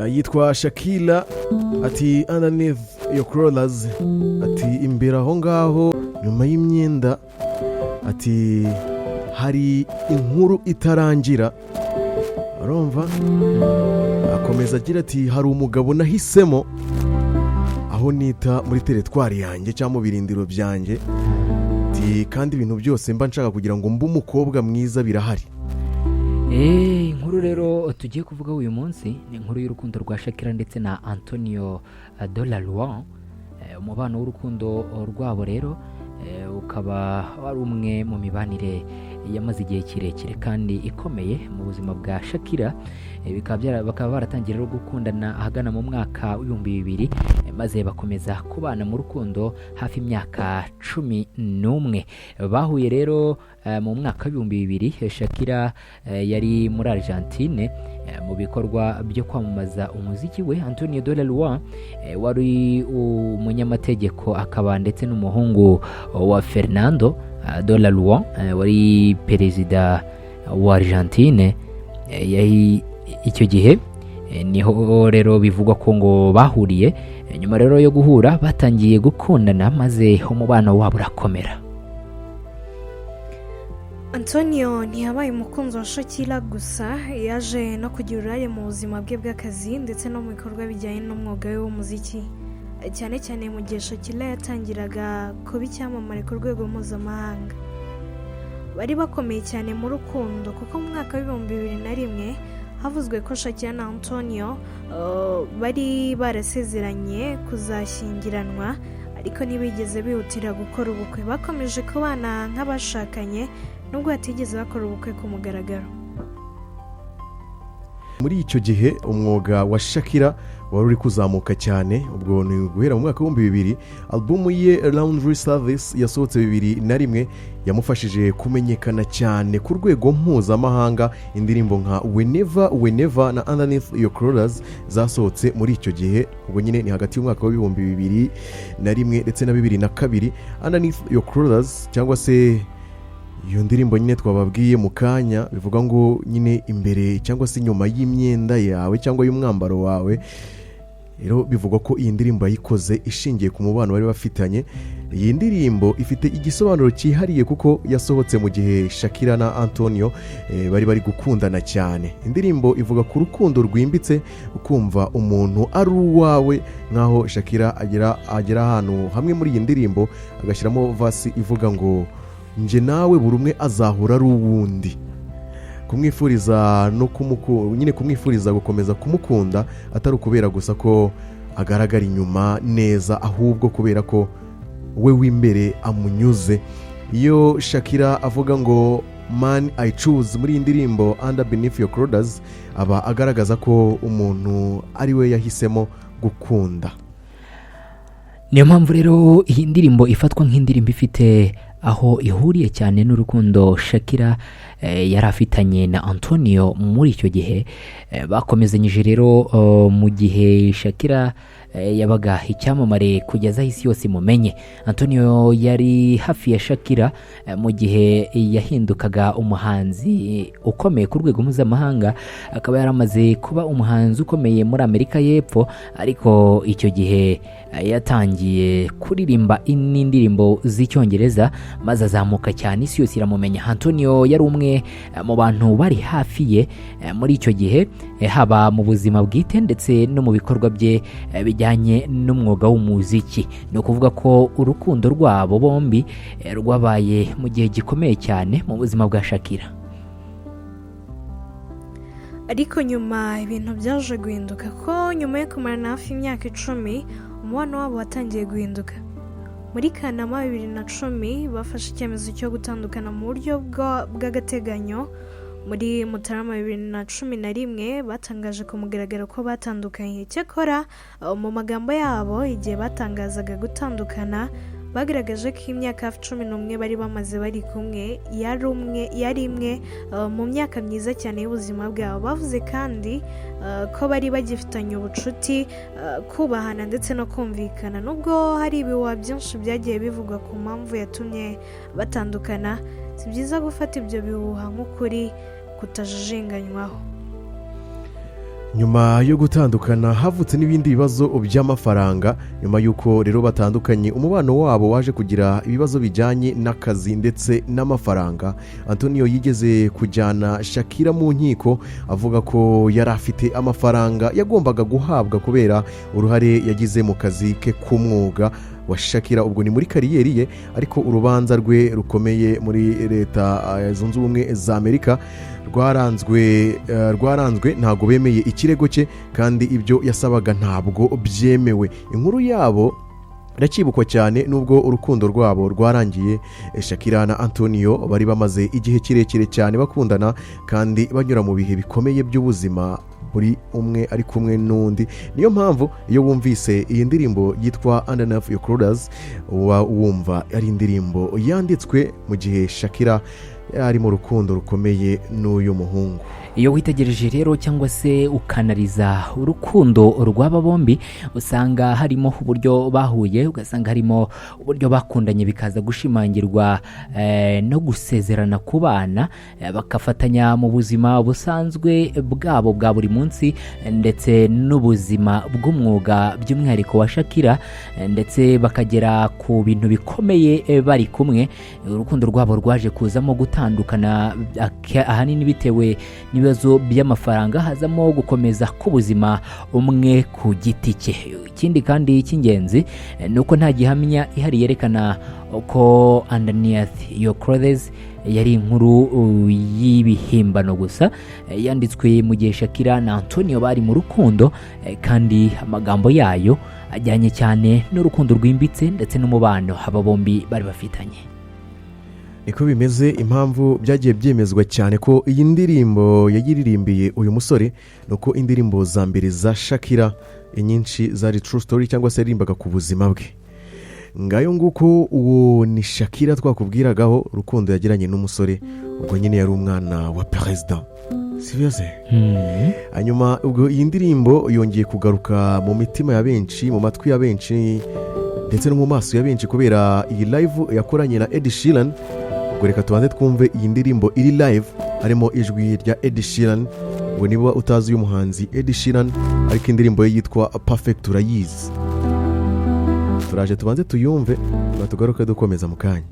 yitwa Shakira ati underneath your crawlers, ati imbere aho ngaho nyuma y'imyenda, ati hari inkuru itarangira. Urumva akomeza agira ati hari umugabo nahisemo aho nita muri teritwari yanjye cyangwa mu birindiro byanjye, ati kandi ibintu byose mba nshaka kugira ngo mbe umukobwa mwiza birahari. Inkuru rero tugiye kuvuga uyu munsi ni inkuru y'urukundo rwa Shakira ndetse na Antonio de la Roi. Umubano w'urukundo rwabo rero ukaba wari umwe mu mibanire yamaze igihe kirekire kandi ikomeye mu buzima bwa Shakira. Bakaba baratangiye gukundana ahagana mu mwaka w'2000, maze bakomeza kubana mu rukundo hafi imyaka 11. Bahuye rero mu mwaka w'2000. Shakira yari muri Argentine mu bikorwa byo kwamamaza umuziki we. Antonio de la Roi wari umunyamategeko akaba ndetse n'umuhungu wa Fernando de la Roi wari perezida wa Argentine. Icyo gihe niho rero bivugwa ko ngo bahuriye. Nyuma rero yo guhura batangiye gukundana maze umubano wabo urakomera. Antonio ntiyabaye umukunzi wa Shakira gusa, yaje no kugira uruhare mu buzima bwe bw'akazi ndetse no mu bikorwa bijyanye n'umwuga we w'umuziki, cyane cyane mu gihe Shakira yatangiraga kuba icyamamare ku rwego mpuzamahanga. Bari bakomeye cyane mu rukundo kuko mu mwaka w'2001 havuzwe ko Shakira na Antonio bari barasezeranye kuzashyingiranwa, ariko ntibigeze bihutira gukora ubukwe. Bakomeje kubana nk'abashakanye nubwo batigeze bakora ubukwe ku mugaragaro. Muri icyo gihe umwuga wa Shakira wari uri kuzamuka cyane. Ubwo ni guhera mu mwaka w'2000 album ye Laundry Service yasohotse 2001 yamufashije kumenyekana cyane ku rwego mpuzamahanga. Indirimbo nka Whenever na Underneath Your Crawlers zasohotse muri icyo gihe. Ubwo nyine ni hagati y'umwaka wa 2001 ndetse na 2002. Underneath Your Crawlers cyangwa se iyo ndirimbo nyine twababwiye mu kanya, bivuga ngo nyine imbere cyangwa se nyuma y'imyenda yawe cyangwa y'umwambaro wawe. Rero bivugwa ko iyi ndirimbo yayikoze ishingiye ku mubano bari bafitanye. Iyi ndirimbo ifite igisobanuro cyihariye kuko yasohotse mu gihe Shakira na Antonio bari gukundana cyane. Indirimbo ivuga ku rukundo rwimbitse, ukumva umuntu ari uwawe, nkaho Shakira agera ahantu hamwe muri iyi ndirimbo agashyiramo verse ivuga ngo nje nawe buri umwe azahura ari uwundi. Kumwifuriza no kumwifuriza gukomeza kumukunda atari ukubera gusa ko agaragara inyuma neza, ahubwo kubera ko we w'imbere amunyuze. Iyo Shakira avuga ngo man I choose muri indirimbo Underneath Your Crawlers, aba agaragaza ko umuntu ari we yahisemo gukunda. Niyo mpamvu rero iyi ndirimbo ifatwa nk'indirimbo ifite aho ihuriye cyane n'urukundo Shakira yari afitanye na Antonio muri icyo gihe. Bakomezanyije rero mu gihe Shakira yabaga icyamamare kugeza isi yose imumenye. Antonio yari hafi ya Shakira mu gihe yahindukaga umuhanzi ukomeye ku rwego mpuzamahanga. Akaba yaramaze kuba umuhanzi ukomeye muri Amerika y'Epfo, ariko icyo gihe yatangiye kuririmba n'indirimbo z'icyongereza maze azamuka cyane, isi yose iramumenya. Antonio yari umwe mu bantu bari hafi ye muri icyo gihe, haba mu buzima bwite ndetse no mu bikorwa bye bijyanye n'umwuga w'umuziki. Ni ukuvuga ko urukundo rwabo bombi rwabaye mu gihe gikomeye cyane mu buzima bwa Shakira. Ariko nyuma ibintu byaje guhinduka, ko nyuma yo kumarana hafi imyaka 10 umubano wabo watangiye guhinduka. Muri Kanama 2010 bafashe icyemezo cyo gutandukana mu buryo bw'agateganyo. Muri Mutarama 2011 batangaje ku mugaragaro ko batandukanye. Cyakora mu magambo yabo igihe batangazaga gutandukana, bagaragaje ko imyaka 11 bari bamaze bari kumwe yari imwe mu myaka myiza cyane y'ubuzima bwabo. Bavuze kandi ko bari bagifitanye ubucuti, kubahana ndetse no kumvikana. Nubwo hari ibihuha byinshi byagiye bivugwa ku mpamvu yatumye batandukana, si byiza gufata ibyo bihuha nk'ukuri kutajijinganywaho. nyuma yo gutandukana havutse n'ibindi bibazo by'amafaranga. Nyuma y'uko rero batandukanye, umubano wabo waje kugira ibibazo bijyanye n'akazi ndetse n'amafaranga. Antonio yigeze kujyana Shakira mu nkiko avuga ko yari afite amafaranga yagombaga guhabwa kubera uruhare yagize mu kazi ke k'umwuga wa Shakira. Ubwo ni muri kariyeri ye, ariko urubanza rwe rukomeye muri leta zunze ubumwe za Amerika rwaranzwe ntabwo bemeye ikirego cye, kandi ibyo yasabaga ntabwo byemewe. Inkuru yabo iracyibukwa cyane nubwo urukundo rwabo rwarangiye. Shakira na Antonio bari bamaze igihe kirekire cyane bakundana kandi banyura mu bihe bikomeye by'ubuzima, buri umwe ari kumwe n'undi. Niyo mpamvu iyo wumvise iyi ndirimbo yitwa Underneath Your Clothes uba wumva ari indirimbo yanditswe mu gihe Shakira yari mu rukundo rukomeye n'uyu muhungu. Iyo witegereje rero cyangwa se ukanariza urukundo rw'aba bombi, usanga harimo uburyo bahuye, ugasanga harimo uburyo bakundanye bikaza gushimangirwa no gusezerana ku bana, bakafatanya mu buzima busanzwe bwabo bwa buri munsi ndetse n'ubuzima bw'umwuga by'umwihariko wa Shakira, ndetse bakagera ku bintu bikomeye bari kumwe. Urukundo rwabo rwaje kuzamo gutandukana ahanini bitewe n'ibibazo by'amafaranga, hazamo gukomeza k'ubuzima umwe ku giti cye. Ikindi kandi cy'ingenzi ni uko nta gihamya ihari yerekana ko Underneath Your Clothes yari inkuru y'ibihimbano gusa yanditswe mu gihe Shakira na Antonio bari mu rukundo, kandi amagambo yayo ajyanye cyane n'urukundo rwimbitse ndetse n'umubano aba bombi bari bafitanye. Niko bimeze. Impamvu byagiye byemezwa cyane ko iyi ndirimbo yayiririmbiye uyu musore nuko indirimbo za mbere za Shakira inyinshi zari true story cyangwa se yarimbaga ku buzima bwe. Ngayo nguko uwo ni Shakira twakubwiragaho urukundo yagiranye n'umusore, ubwo nyine yari umwana wa perezida, sibyo se? Hanyuma ubwo iyi ndirimbo yongeye kugaruka mu mitima ya benshi, mu matwi ya benshi ndetse no mu maso ya benshi kubera iyi live yakoranye na Ed Sheeran. Ubwo reka tubanze twumve iyi ndirimbo iri live, harimo ijwi rya Ed Sheeran. Ubwo niba utazi uyu muhanzi Ed Sheeran, ariko indirimbo ye yitwa Perfect urayizi. Turaje tubanze tuyumve, tugaruke dukomeza mu kanya.